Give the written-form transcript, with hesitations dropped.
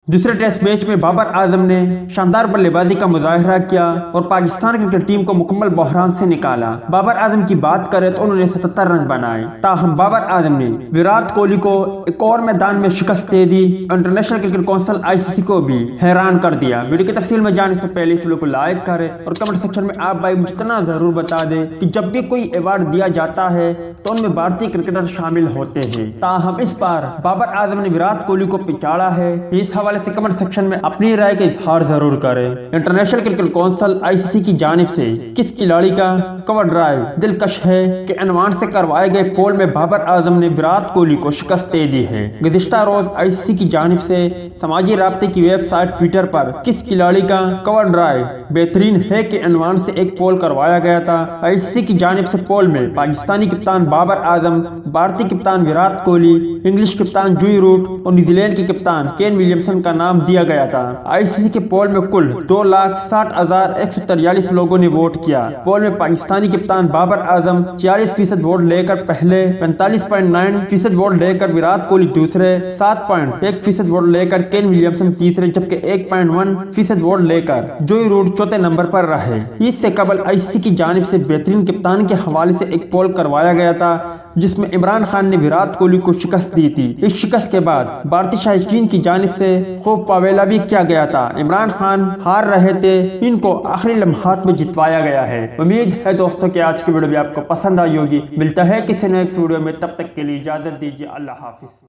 दूसरे test match में बाबर आजम ने शानदार बल्लेबाजी का मुजाहरा किया और पाकिस्तान क्रिकेट टीम को मुकम्मल बहरान से निकाला। बाबर आजम की बात करें तो उन्होंने 77 रन बनाए। ताहम बाबर आजम ने विराट कोहली को एक और मैदान में शिकस्त दे दी। इंटरनेशनल क्रिकेट काउंसिल ICC को भी हैरान कर दिया। वीडियो की तफसील में जाने से पहले इस वीडियो को लाइक करें और कमेंट सेक्शन में आप भाई मुझे इतना जरूर बता दें कि जब भी कोई अवार्ड दिया जाता है तो उनमें भारतीय क्रिकेटर शामिल होते हैं। ताहम इस बार बाबर आजम ने विराट कोहली को पिछाड़ा है। इस हवाले से कमेंट सेक्शन में अपनी राय का इजहार जरूर करें। इंटरनेशनल क्रिकेट काउंसिल ICC की जानिब से किस खिलाड़ी का कवर ड्राइव दिलकश है कि अनवान से करवाए गए पोल में बाबर आजम ने विराट कोहली को शिकस्त दे दी है। गुज़िश्ता रोज ICC की जानिब से समाजी राब्ते की वेबसाइट ट्विटर पर किस खिलाड़ी का कवर ड्राइव बेहतरीन है कि अनवान से एक पोल करवाया गया था। ICC की जानिब से पोल में पाकिस्तानी कप्तान बाबर आजम, भारतीय कप्तान विराट कोहली, इंग्लिश कप्तान जोई रूट और न्यूजीलैंड के कप्तान केन विलियमसन का नाम दिया गया था। ICC के पोल में कुल 2,60,143 लोगों ने वोट किया। पोल में पाकिस्तानी कप्तान बाबर आजम 46% वोट लेकर पहले, 45.9% वोट लेकर विराट कोहली दूसरे, 7.1% वोट लेकर केन विलियमसन तीसरे, जबकि 1.1% वोट लेकर जोई रूट चौथे नंबर पर रहे। इससे कबल ICC की जानिब से बेहतरीन कप्तान के हवाले से एक पोल करवाया गया था जिसमें इमरान खान ने विराट कोहली को शिकस्त दी थी। इस शिकस्त के बाद भारतीय शायकीन की जानिब से खूब पावेला भी किया गया था। इमरान खान हार रहे थे, इनको आखिरी लम्हात में जितवाया गया है। उम्मीद है दोस्तों कि आज की वीडियो भी आपको पसंद आई होगी। मिलता है किसी नेक्स्ट वीडियो में, तब तक के लिए इजाजत दीजिए। अल्लाह हाफिज।